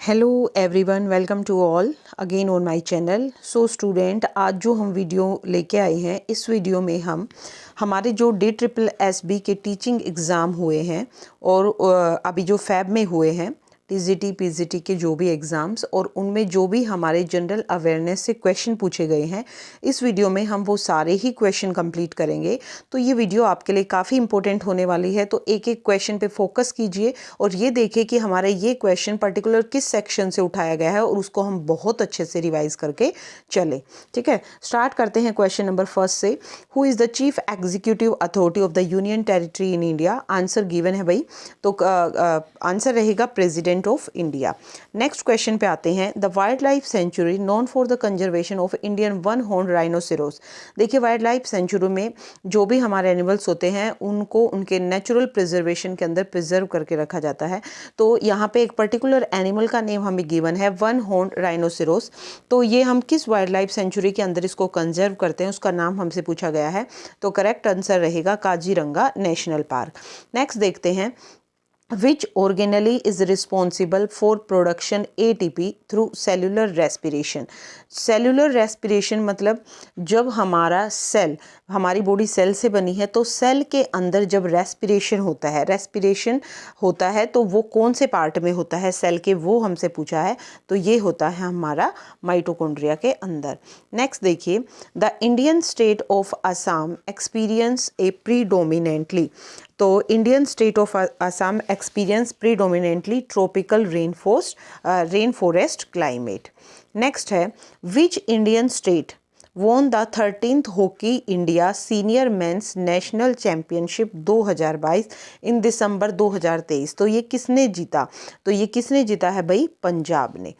Hello everyone, welcome to all again on my channel. So student, आज जो हम video लेके आए हैं, इस वीडियो में हम हमारे जो DSSB के टीचिंग एग्ज़ाम हुए हैं और अभी जो फैब में हुए हैं, TGT PGT के जो भी एग्ज़ाम्स, और उनमें जो भी हमारे जनरल अवेयरनेस से क्वेश्चन पूछे गए हैं, इस वीडियो में हम वो सारे ही क्वेश्चन कंप्लीट करेंगे। तो ये वीडियो आपके लिए काफ़ी इंपॉर्टेंट होने वाली है, तो एक एक क्वेश्चन पे फोकस कीजिए और ये देखिए कि हमारे ये क्वेश्चन पर्टिकुलर किस सेक्शन से उठाया गया है और उसको हम बहुत अच्छे से रिवाइज करके चले। ठीक है, स्टार्ट करते हैं क्वेश्चन नंबर फर्स्ट से। Who is the chief executive authority of the union territory in India? Answer given है भाई, तो आंसर रहेगा president of India. Next question पे आते हैं। The wild life sanctuary known for the conservation of Indian one horn rhinoceros. देखिए, wild life sanctuary में जो भी हमारे एनिमल्स होते हैं उनको उनके नेचुरल प्रिजर्वेशन के अंदर प्रिजर्व करके रखा जाता है। तो यहाँ पे एक पर्टिकुलर एनिमल का नेम हमें गिवन है, वन हॉर्न राइनोसेरोस। तो ये हम किस वाइल्ड लाइफ सेंचुरी के अंदर इसको कंजर्व करते हैं, उसका नाम हमसे पूछा गया है। तो करेक्ट आंसर रहेगा काजीरंगा नेशनल पार्क। नेक्स्ट देखते हैं। Which organelle is responsible for production ATP through cellular respiration? Cellular respiration मतलब जब हमारा सेल, हमारी बॉडी सेल से बनी है, तो सेल के अंदर जब रेस्पिरेशन होता है तो वो कौन से पार्ट में होता है सेल के, वो हमसे पूछा है। तो ये होता है हमारा माइटोकॉन्ड्रिया के अंदर। नेक्स्ट देखिए। The Indian state of Assam experience a predominantly, तो Indian state of Assam experience predominantly tropical rain forest climate. Next है। Which Indian state won the 13th hockey India senior men's national championship 2022 in December 2023? तो ये किसने जीता? तो ये किसने जीता है भाई? पंजाब ने।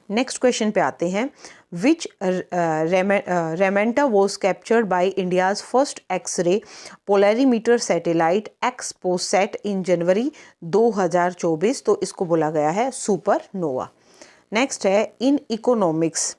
नेक्स्ट क्वेश्चन पे आते हैं। Which remnant was captured by India's first X-ray polarimeter satellite XPoSat in January 2024? तो इसको बोला गया है सुपरनोवा। नेक्स्ट है। In economics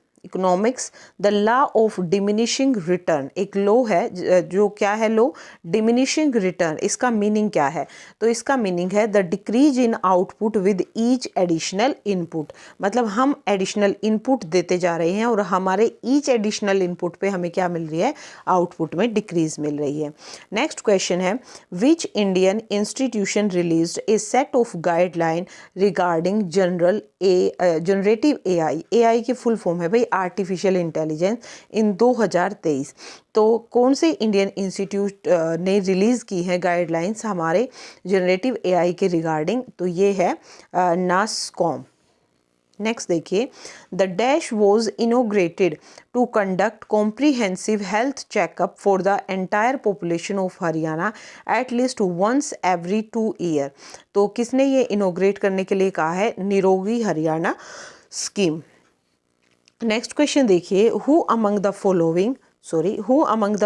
the law of diminishing return, एक लॉ है जो क्या है? Law diminishing return. इसका मीनिंग क्या है? तो इसका मीनिंग है the decrease in output with each additional input. मतलब हम एडिशनल इनपुट देते जा रहे हैं और हमारे ईच एडिशनल इनपुट पे हमें क्या मिल रही है? आउटपुट में डिक्रीज मिल रही है। नेक्स्ट क्वेश्चन है। Which Indian institution released A set of guideline regarding generative AI की फुल फॉर्म है भाई आर्टिफिशियल इंटेलिजेंस, इन 2023? तो कौन से इंडियन इंस्टीट्यूट ने रिलीज़ की है गाइडलाइंस हमारे जनरेटिव AI के रिगार्डिंग? तो ये है नासकॉम। नेक्स्ट देखिए। The dash was inaugurated to conduct comprehensive health checkup for the entire population of Haryana at least once every 2 year? तो किसने ये इनोग्रेट करने के लिए कहा है? निरोगी हरियाणा स्कीम। नेक्स्ट क्वेश्चन देखिए। Who among the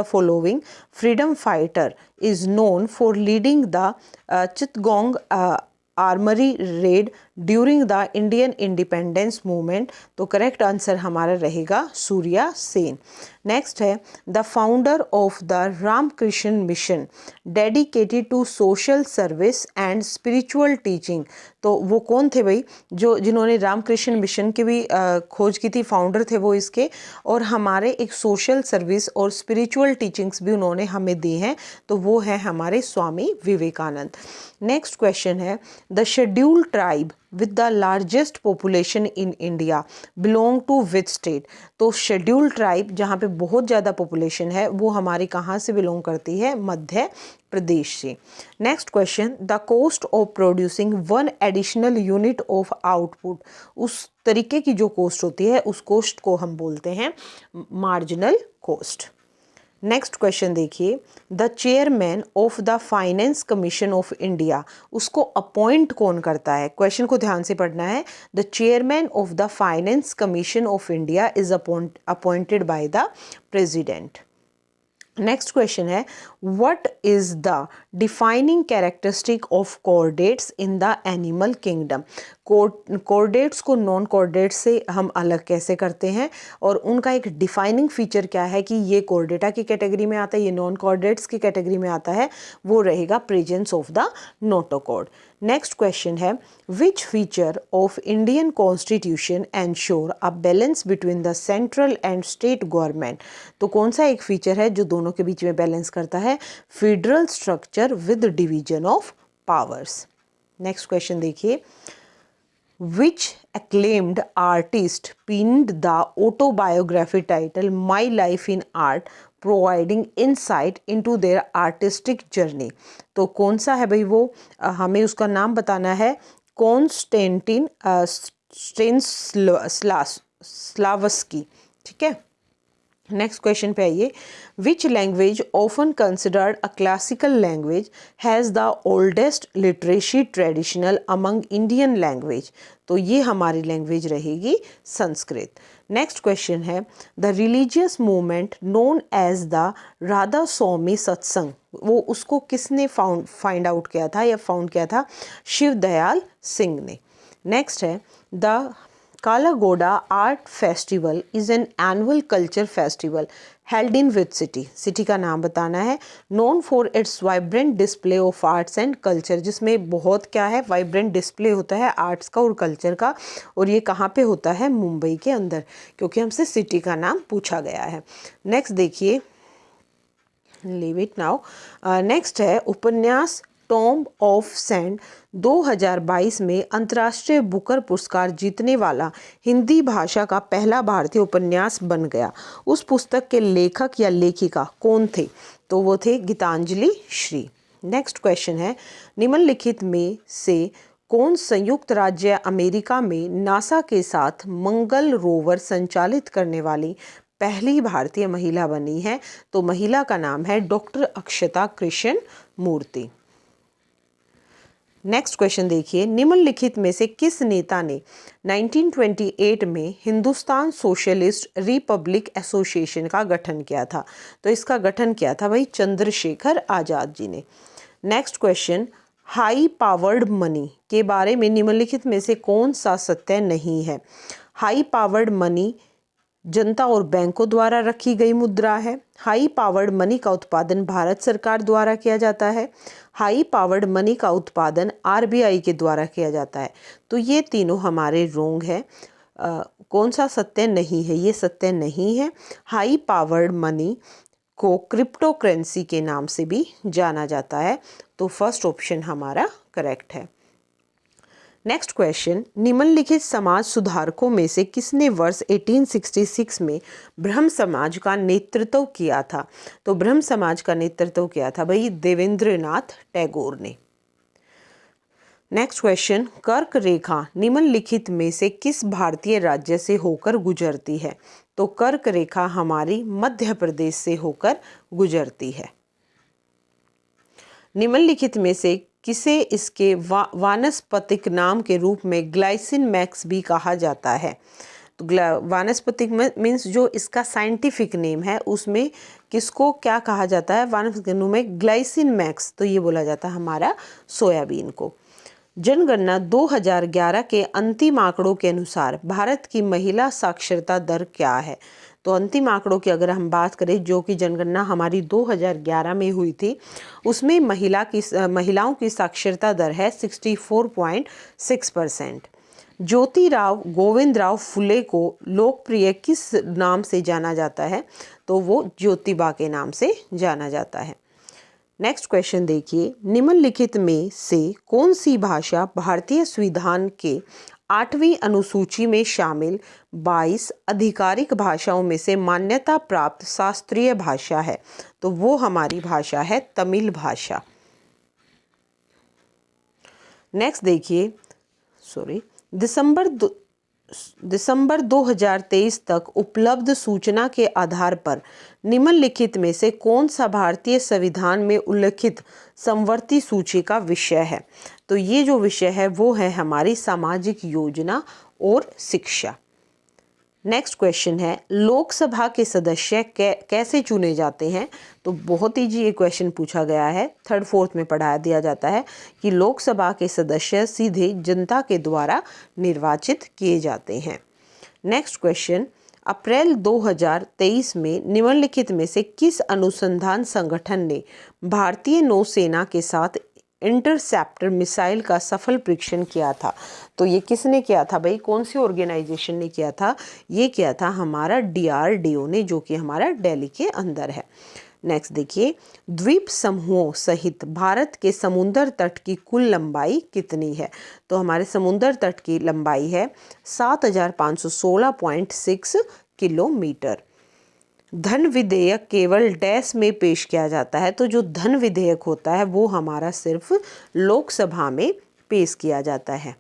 following freedom fighter is known for leading the Chittagong armoury raid during the Indian independence movement? तो करेक्ट आंसर हमारा रहेगा सूर्या सेन। नेक्स्ट है। The founder of the Ramakrishna mission dedicated to social service and spiritual teaching? तो वो कौन थे भाई जिन्होंने रामकृष्ण मिशन की भी खोज की थी? फाउंडर थे वो इसके, और हमारे एक सोशल सर्विस और स्पिरिचुअल टीचिंग्स भी उन्होंने हमें दी हैं। तो वो है हमारे स्वामी विवेकानंद। नेक्स्ट क्वेश्चन है। The scheduled tribe with the largest population in India belong to which state? तो शेड्यूल्ड ट्राइब जहाँ पे बहुत ज़्यादा पॉपुलेशन है वो हमारी कहाँ से बिलोंग करती है? मध्य प्रदेश से। Next question. The cost of producing one additional unit of output, उस तरीके की जो कॉस्ट होती है उस कॉस्ट को हम बोलते हैं मार्जिनल कॉस्ट। नेक्स्ट क्वेश्चन देखिए। The chairman of the finance commission of India, उसको अपॉइंट कौन करता है? क्वेश्चन को ध्यान से पढ़ना है। The chairman of the finance commission of India is appointed by the president. Next question है। What is the defining characteristic of chordates in the animal kingdom? Chordates को नॉन कोऑर्डिनेट्स से हम अलग कैसे करते हैं और उनका एक डिफाइनिंग फीचर क्या है कि ये कोऑर्डिनेटा की कैटेगरी में आता है, ये नॉन कोऑर्डिनेट्स की कैटेगरी में आता है, वो रहेगा presence of the notochord. Next question है, which feature of Indian constitution ensure a balance between the central and state government. तो कौन सा एक फीचर है जो दोनों के बीच में बैलेंस करता है? Federal structure with division of powers. Next question देखिए, which acclaimed artist penned the autobiography title My Life in Art, providing insight into their artistic journey। तो कौन सा है भाई वो? हमें उसका नाम बताना है। Konstantin Stanislavski. ठीक है, नेक्स्ट क्वेश्चन पे आइए, which language often considered a classical language has the oldest literacy traditional among Indian language. तो ये हमारी लैंग्वेज रहेगी संस्कृत। नेक्स्ट क्वेश्चन है, the religious movement known as the Radha Swami Satsang, वो उसको किसने फाइंड आउट किया था या फाउंड किया था? शिव दयाल सिंह ने। नेक्स्ट है, the Kalagoda Art Festival is an annual culture festival held in which city? City का नाम बताना है। Known for its vibrant display of arts and culture, जिसमें बहुत क्या है, वाइब्रेंट डिस्प्ले होता है आर्ट्स का और कल्चर का, और ये कहाँ पे होता है? मुंबई के अंदर, क्योंकि हमसे सिटी का नाम पूछा गया है। नेक्स्ट देखिए, लीव इट नाउ। नेक्स्ट है, उपन्यास टॉम्ब ऑफ सैंड 2022 में अंतर्राष्ट्रीय बुकर पुरस्कार जीतने वाला हिंदी भाषा का पहला भारतीय उपन्यास बन गया। उस पुस्तक के लेखक या लेखिका कौन थे? तो वो थे गीतांजलि श्री। नेक्स्ट क्वेश्चन है, निम्नलिखित में से कौन संयुक्त राज्य अमेरिका में नासा के साथ मंगल रोवर संचालित करने वाली पहली भारतीय महिला बनी है? तो महिला का नाम है डॉक्टर अक्षता कृष्ण मूर्ति। नेक्स्ट क्वेश्चन देखिए, निम्नलिखित में से किस नेता ने 1928 में हिंदुस्तान सोशलिस्ट रिपब्लिक एसोसिएशन का गठन किया था? तो इसका गठन किया था भाई चंद्रशेखर आज़ाद जी ने। Next question, high powered money के बारे में निम्नलिखित में से कौन सा सत्य नहीं है? हाई पावर्ड मनी जनता और बैंकों द्वारा रखी गई मुद्रा है। हाई पावर्ड मनी का उत्पादन भारत सरकार द्वारा किया जाता है। हाई पावर्ड मनी का उत्पादन आरबीआई के द्वारा किया जाता है। तो ये तीनों हमारे रोंग है। कौन सा सत्य नहीं है? ये सत्य नहीं है। हाई पावर्ड मनी को क्रिप्टो करेंसी के नाम से भी जाना जाता है। तो फर्स्ट ऑप्शन हमारा करेक्ट है। नेक्स्ट क्वेश्चन, निम्नलिखित समाज सुधारकों में से किसने वर्ष 1866 में ब्रह्म समाज का नेतृत्व किया था? तो ब्रह्म समाज का नेतृत्व किया था भाई देवेंद्रनाथ टैगोर ने। नेक्स्ट क्वेश्चन, कर्क रेखा निम्नलिखित में से किस भारतीय राज्य से होकर गुजरती है? तो कर्क रेखा हमारी मध्य प्रदेश से होकर गुजरती है। निम्नलिखित में से किसे इसके वानस्पतिक नाम के रूप में ग्लाइसिन मैक्स भी कहा जाता है? तो वानस्पतिक मीन्स जो इसका साइंटिफिक नेम है, उसमें किसको क्या कहा जाता है? वानस्पतिक में ग्लाइसिन मैक्स। तो ये बोला जाता है हमारा सोयाबीन को। जनगणना 2011 के अंतिम आंकड़ों के अनुसार भारत की महिला साक्षरता दर क्या है? तो अंतिम आंकड़ों की अगर हम बात करें, जो कि जनगणना हमारी 2011 में हुई थी, उसमें महिलाओं की साक्षरता दर है 64.6%। ज्योतिराव गोविंदराव फुले को लोकप्रिय किस नाम से जाना जाता है? तो वो ज्योतिबा के नाम से जाना जाता है। नेक्स्ट क्वेश्चन देखिए, निम्नलिखित में से कौन सी भाषा भारतीय संविधान के 8वीं अनुसूची में शामिल 22 आधिकारिक भाषाओं में से मान्यता प्राप्त शास्त्रीय भाषा है? तो वो हमारी भाषा है तमिल भाषा। नेक्स्ट देखिए, दिसंबर 2023 तक उपलब्ध सूचना के आधार पर निम्नलिखित में से कौन सा भारतीय संविधान में उल्लिखित समवर्ती सूची का विषय है? तो ये जो विषय है वो है हमारी सामाजिक योजना और शिक्षा। नेक्स्ट क्वेश्चन है, लोकसभा के सदस्य कैसे चुने जाते हैं? तो बहुत ही जी ये क्वेश्चन पूछा गया है, 3rd 4th में पढ़ा दिया जाता है कि लोकसभा के सदस्य सीधे जनता के द्वारा निर्वाचित किए जाते हैं। नेक्स्ट क्वेश्चन, अप्रैल 2023 में निम्नलिखित में से किस अनुसंधान संगठन ने भारतीय नौसेना के साथ इंटरसेप्टर मिसाइल का सफल परीक्षण किया था? तो ये किसने किया था भाई, कौन सी ऑर्गेनाइजेशन ने किया था? ये किया था हमारा DRDO ने, जो कि हमारा दिल्ली के अंदर है। नेक्स्ट देखिए, द्वीप समूहों सहित भारत के समुद्र तट की कुल लंबाई कितनी है? तो हमारे समुद्र तट की लंबाई है 7516.6 किलोमीटर। धन विधेयक केवल डैश में पेश किया जाता है, तो जो धन विधेयक होता है वो हमारा सिर्फ लोकसभा में पेश किया जाता है।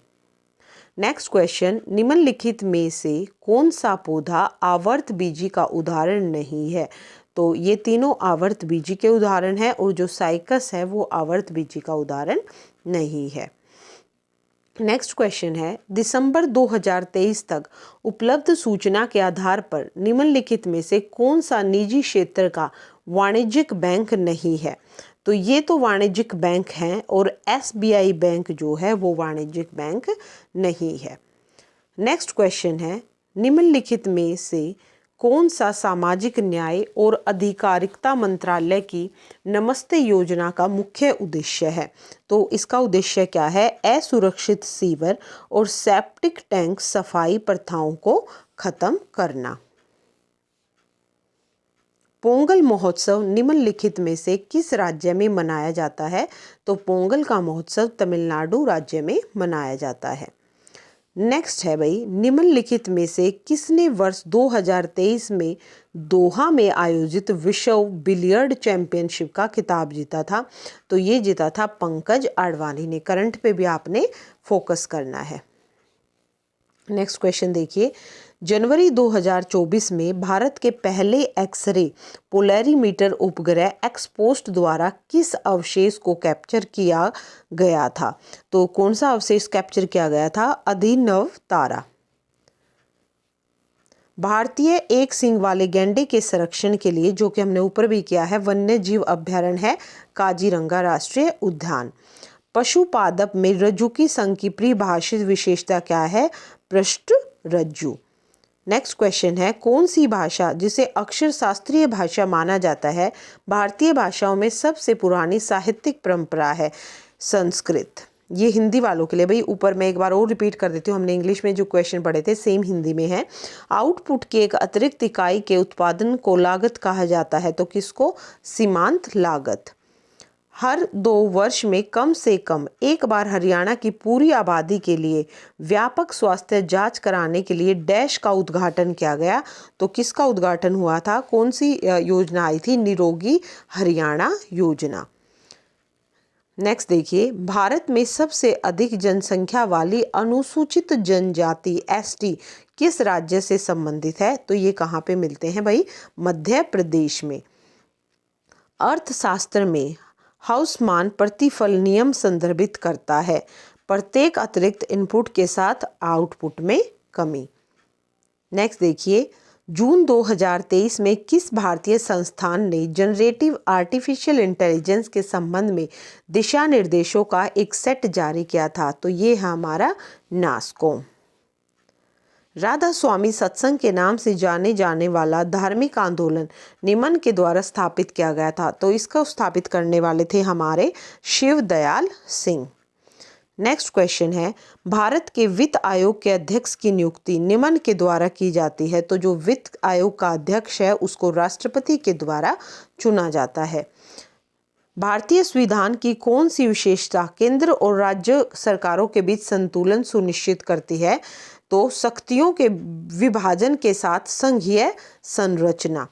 नेक्स्ट क्वेश्चन, निम्नलिखित में से कौन सा पौधा आवर्तबीजी का उदाहरण नहीं है? तो ये तीनों आवर्तबीजी के उदाहरण हैं और जो साइकस है वो आवर्तबीजी का उदाहरण नहीं है। नेक्स्ट क्वेश्चन है, दिसंबर 2023 तक उपलब्ध सूचना के आधार पर निम्नलिखित में से कौन सा निजी क्षेत्र का वाणिज्यिक बैंक नहीं है? तो ये तो वाणिज्यिक बैंक हैं और SBI बैंक जो है वो वाणिज्यिक बैंक नहीं है। नेक्स्ट क्वेश्चन है, निम्नलिखित में से कौन सा सामाजिक न्याय और अधिकारिता मंत्रालय की नमस्ते योजना का मुख्य उद्देश्य है? तो इसका उद्देश्य क्या है? असुरक्षित सीवर और सेप्टिक टैंक सफाई प्रथाओं को खत्म करना। पोंगल महोत्सव निम्नलिखित में से किस राज्य में मनाया जाता है? तो पोंगल का महोत्सव तमिलनाडु राज्य में मनाया जाता है। नेक्स्ट है भाई, निम्नलिखित में से किसने वर्ष 2023 में दोहा में आयोजित विश्व बिलियर्ड चैंपियनशिप का खिताब जीता था? तो ये जीता था पंकज आडवाणी ने। करंट पे भी आपने फोकस करना है। नेक्स्ट क्वेश्चन देखिए, जनवरी 2024 में भारत के पहले एक्सरे पोलैरीमीटर उपग्रह एक्सपोस्ट द्वारा किस अवशेष को कैप्चर किया गया था? तो कौन सा अवशेष कैप्चर किया गया था? अभिनव तारा। भारतीय एक सींग वाले गैंडे के संरक्षण के लिए, जो कि हमने ऊपर भी किया है, वन्य जीव अभ्यारण्य है काजीरंगा राष्ट्रीय उद्यान। पशु पादप में रज्जु संघ की परिभाषित विशेषता क्या है? पृष्ठ रज्जु। नेक्स्ट क्वेश्चन है, कौन सी भाषा जिसे अक्षर शास्त्रीय भाषा माना जाता है भारतीय भाषाओं में सबसे पुरानी साहित्यिक परंपरा है? संस्कृत। ये हिंदी वालों के लिए भाई, ऊपर मैं एक बार और रिपीट कर देती हूँ, हमने इंग्लिश में जो क्वेश्चन पढ़े थे सेम हिंदी में है। आउटपुट की एक अतिरिक्त इकाई के उत्पादन को लागत कहा जाता है, तो किसको? सीमांत लागत। हर 2 वर्ष में कम से कम एक बार हरियाणा की पूरी आबादी के लिए व्यापक स्वास्थ्य जांच कराने के लिए डैश का उद्घाटन किया गया? तो किसका उद्घाटन हुआ था? कौन सी योजना आई थी? निरोगी हरियाणा योजना। नेक्स्ट देखिए, भारत में सबसे अधिक जनसंख्या वाली अनुसूचित जनजाति ST किस राज्य से संबंधित है? तो ये कहाँ पे मिलते हैं भाई? मध्य प्रदेश में। अर्थशास्त्र में हाउसमान प्रतिफल नियम संदर्भित करता है प्रत्येक अतिरिक्त इनपुट के साथ आउटपुट में कमी। नेक्स्ट देखिए, जून 2023 में किस भारतीय संस्थान ने जनरेटिव आर्टिफिशियल इंटेलिजेंस के संबंध में दिशा निर्देशों का एक सेट जारी किया था? तो ये है हमारा नास्कॉम। राधा स्वामी सत्संग के नाम से जाने जाने वाला धार्मिक आंदोलन निम्न के द्वारा स्थापित किया गया था? तो इसको स्थापित करने वाले थे हमारे शिव दयाल सिंह। नेक्स्ट क्वेश्चन है, भारत के वित्त आयोग के अध्यक्ष की नियुक्ति निम्न के द्वारा की जाती है? तो जो वित्त आयोग का अध्यक्ष है उसको राष्ट्रपति के द्वारा चुना जाता है। भारतीय संविधान की कौन सी विशेषता केंद्र और राज्य सरकारों के बीच संतुलन सुनिश्चित करती है? तो शक्तियों के विभाजन के साथ संघीय संरचना।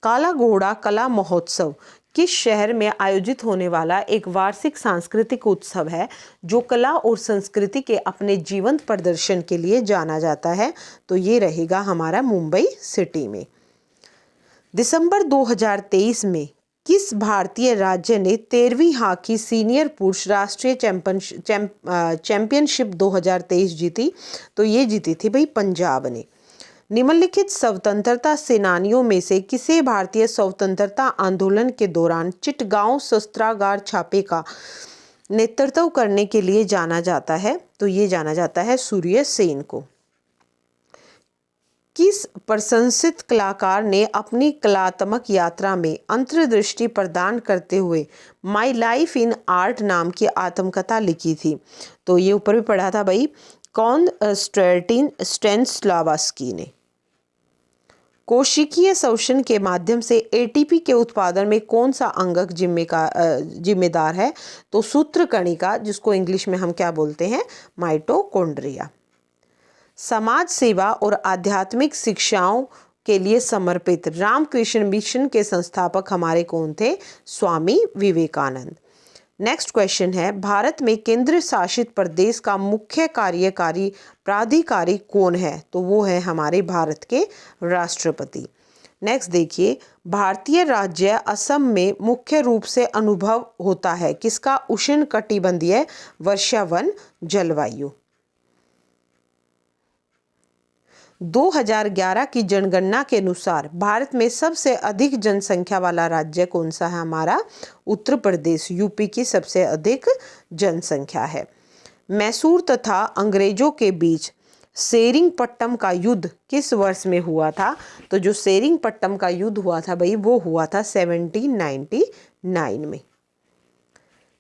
काला घोड़ा कला महोत्सव किस शहर में आयोजित होने वाला एक वार्षिक सांस्कृतिक उत्सव है जो कला और संस्कृति के अपने जीवंत प्रदर्शन के लिए जाना जाता है? तो ये रहेगा हमारा मुंबई सिटी में। दिसंबर 2023 में किस भारतीय राज्य ने 13वीं हॉकी सीनियर पुरुष राष्ट्रीय चैंपियनशिप 2023 जीती? तो ये जीती थी भाई पंजाब ने। निम्नलिखित स्वतंत्रता सेनानियों में से किसे भारतीय स्वतंत्रता आंदोलन के दौरान चिटगांव शस्त्रागार छापे का नेतृत्व करने के लिए जाना जाता है? तो ये जाना जाता है सूर्य सेन को। किस प्रशंसित कलाकार ने अपनी कलात्मक यात्रा में अंतर्दृष्टि प्रदान करते हुए माई लाइफ इन आर्ट नाम की आत्मकथा लिखी थी? तो ये ऊपर भी पढ़ा था भाई, कॉन्स्टेंटिन स्टेनिस्लावस्की ने। कोशिकीय शोषण के माध्यम से एटीपी के उत्पादन में कौन सा अंगक जिम्मेदार है? तो सूत्रकणिका, जिसको इंग्लिश में हम क्या बोलते हैं? माइटोकॉन्ड्रिया। समाज सेवा और आध्यात्मिक शिक्षाओं के लिए समर्पित रामकृष्ण मिशन के संस्थापक हमारे कौन थे? स्वामी विवेकानंद। नेक्स्ट क्वेश्चन है, भारत में केंद्र शासित प्रदेश का मुख्य कार्यकारी प्राधिकारी कौन है? तो वो है हमारे भारत के राष्ट्रपति। नेक्स्ट देखिए, भारतीय राज्य असम में मुख्य रूप से अनुभव होता है किसका? उष्णकटिबंधीय वर्षावन जलवायु। 2011 की जनगणना के अनुसार भारत में सबसे अधिक जनसंख्या वाला राज्य कौन सा है? हमारा उत्तर प्रदेश, यूपी की सबसे अधिक जनसंख्या है। मैसूर तथा अंग्रेजों के बीच सेरिंगपट्टम का युद्ध किस वर्ष में हुआ था? तो जो सेरिंगपट्टम का युद्ध हुआ था भाई, वो हुआ था 1799 में।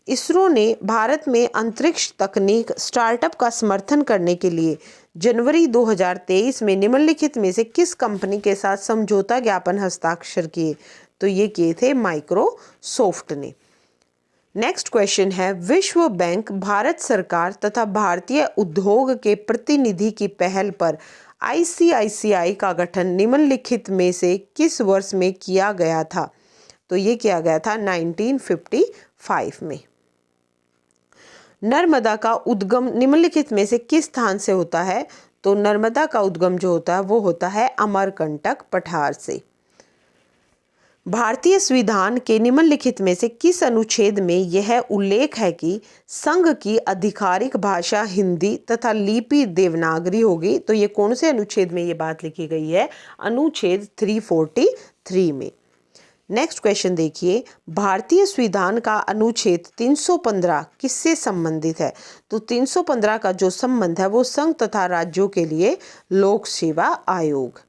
इसरो ने भारत में अंतरिक्ष तकनीक स्टार्टअप का समर्थन करने के लिए जनवरी 2023 में निम्नलिखित में से किस कंपनी के साथ समझौता ज्ञापन हस्ताक्षर किए? तो ये किए थे माइक्रोसॉफ्ट ने। नेक्स्ट क्वेश्चन है, विश्व बैंक, भारत सरकार तथा भारतीय उद्योग के प्रतिनिधि की पहल पर आईसीआईसीआई का गठन निम्नलिखित में से किस वर्ष में किया गया था? तो ये किया गया था 1955 में। नर्मदा का उद्गम निम्नलिखित में से किस स्थान से होता है? तो नर्मदा का उद्गम जो होता है वो होता है अमरकंटक पठार से। भारतीय संविधान के निम्नलिखित में से किस अनुच्छेद में यह उल्लेख है कि संघ की आधिकारिक भाषा हिंदी तथा लिपि देवनागरी होगी? तो ये कौन से अनुच्छेद में ये बात लिखी गई है? अनुच्छेद 343 में। नेक्स्ट क्वेश्चन देखिए, भारतीय संविधान का अनुच्छेद 315 किससे संबंधित है? तो 315 का जो संबंध है वो संघ तथा राज्यों के लिए लोक सेवा आयोग।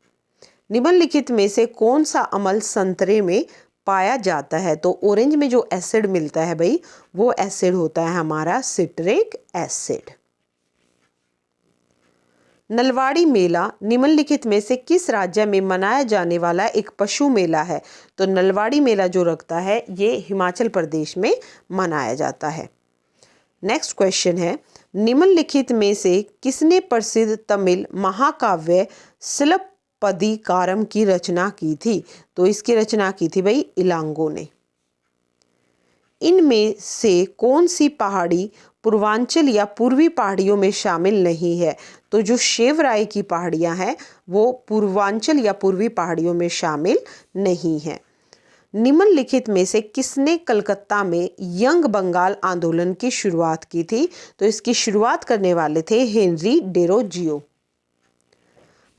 निम्नलिखित में से कौन सा अम्ल संतरे में पाया जाता है? तो ऑरेंज में जो एसिड मिलता है भाई, वो एसिड होता है हमारा सिट्रिक एसिड। नलवाड़ी मेला निम्नलिखित में से किस राज्य में मनाया जाने वाला एक पशु मेला है? तो नलवाड़ी मेला जो रखता है ये हिमाचल प्रदेश में मनाया जाता है। नेक्स्ट क्वेश्चन है, निम्नलिखित में से किसने प्रसिद्ध तमिल महाकाव्य सिलप्पदिकारम की रचना की थी? तो इसकी रचना की थी भाई इलांगो ने। इनमें से कौन सी पहाड़ी पूर्वांचल या पूर्वी पहाड़ियों में शामिल नहीं है? तो जो शेवराय की पहाड़ियां हैं वो पूर्वांचल या पूर्वी पहाड़ियों में शामिल नहीं है। निम्नलिखित में से किसने कलकत्ता में यंग बंगाल आंदोलन की शुरुआत की थी? तो इसकी शुरुआत करने वाले थे हेनरी डेरोजियो।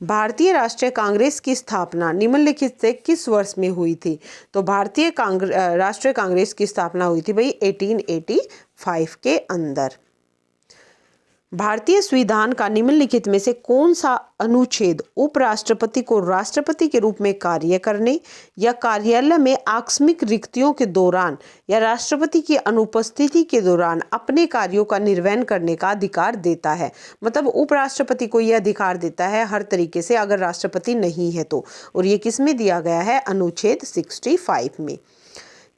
भारतीय राष्ट्रीय कांग्रेस की स्थापना निम्नलिखित से किस वर्ष में हुई थी? तो भारतीय राष्ट्रीय कांग्रेस की स्थापना हुई थी भाई 1885 के अंदर। भारतीय संविधान का निम्नलिखित में से कौन सा अनुच्छेद उपराष्ट्रपति को राष्ट्रपति के रूप में कार्य करने या कार्यालय में आकस्मिक रिक्तियों के दौरान या राष्ट्रपति की अनुपस्थिति के दौरान अपने कार्यों का निर्वहन करने का अधिकार देता है? मतलब उपराष्ट्रपति को यह अधिकार देता है हर तरीके से अगर राष्ट्रपति नहीं है तो। और ये किस में दिया गया है? अनुच्छेद 65 में।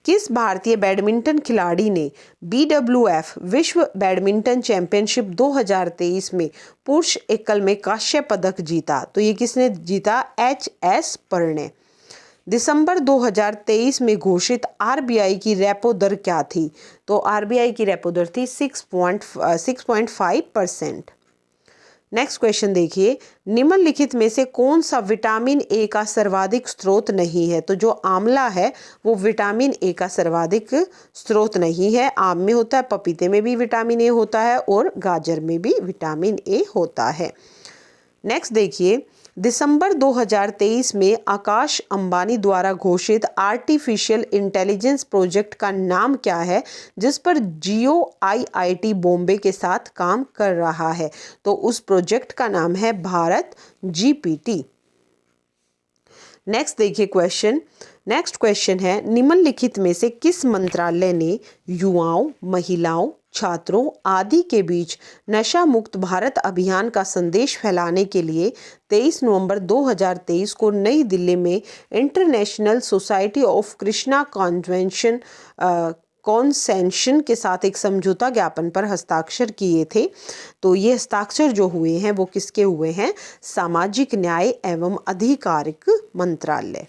किस भारतीय बैडमिंटन खिलाड़ी ने BWF विश्व बैडमिंटन चैंपियनशिप 2023 में पुरुष एकल में कांस्य पदक जीता? तो ये किसने जीता? HS प्रणय। दिसंबर 2023 में घोषित RBI की रेपो दर क्या थी? तो RBI की रेपो दर थी 6.5%। नेक्स्ट क्वेश्चन देखिए, निम्नलिखित में से कौन सा विटामिन ए का सर्वाधिक स्रोत नहीं है? तो जो आंवला है वो विटामिन ए का सर्वाधिक स्रोत नहीं है। आम में होता है, पपीते में भी विटामिन ए होता है और गाजर में भी विटामिन ए होता है। नेक्स्ट देखिए, दिसंबर 2023 में आकाश अंबानी द्वारा घोषित आर्टिफिशियल इंटेलिजेंस प्रोजेक्ट का नाम क्या है, जिस पर जियो आईआईटी बॉम्बे के साथ काम कर रहा है? तो उस प्रोजेक्ट का नाम है भारत जीपीटी। नेक्स्ट देखिए क्वेश्चन। नेक्स्ट क्वेश्चन है, निम्नलिखित में से किस मंत्रालय ने युवाओं, महिलाओं, छात्रों आदि के बीच नशा मुक्त भारत अभियान का संदेश फैलाने के लिए 23 नवंबर 2023 को नई दिल्ली में इंटरनेशनल सोसाइटी ऑफ कृष्णा कॉन्सेंशन के साथ एक समझौता ज्ञापन पर हस्ताक्षर किए थे? तो ये हस्ताक्षर जो हुए हैं वो किसके हुए हैं? सामाजिक न्याय एवं आधिकारिक मंत्रालय।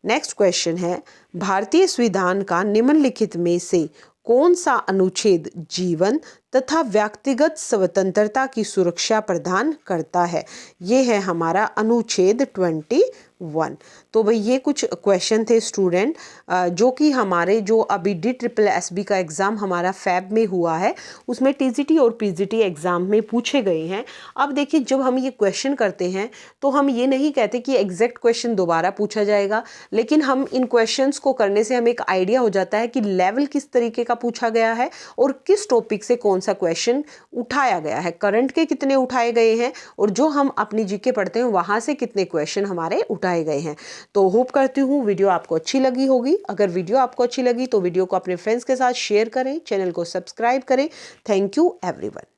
नेक्स्ट क्वेश्चन है, भारतीय संविधान का निम्नलिखित में से कौन सा अनुच्छेद जीवन तथा व्यक्तिगत स्वतंत्रता की सुरक्षा प्रदान करता है? ये है हमारा अनुच्छेद 21। तो भाई ये कुछ क्वेश्चन थे स्टूडेंट, जो कि हमारे जो अभी DSSB का एग्ज़ाम हमारा फैब में हुआ है उसमें TGT और PGT एग्ज़ाम में पूछे गए हैं। अब देखिए, जब हम ये क्वेश्चन करते हैं तो हम ये नहीं कहते कि एग्जैक्ट क्वेश्चन दोबारा पूछा जाएगा, लेकिन हम इन क्वेश्चंस को करने से हमें एक आइडिया हो जाता है कि लेवल किस तरीके का पूछा गया है और किस टॉपिक से कौन सा क्वेश्चन उठाया गया है, करंट के कितने उठाए गए हैं और जो हम अपनी जीके पढ़ते हैं वहाँ से कितने क्वेश्चन हमारे उठाए गए हैं। तो होप करती हूँ वीडियो आपको अच्छी लगी होगी। अगर वीडियो आपको अच्छी लगी तो वीडियो को अपने फ्रेंड्स के साथ शेयर करें, चैनल को सब्सक्राइब करें। Thank you everyone.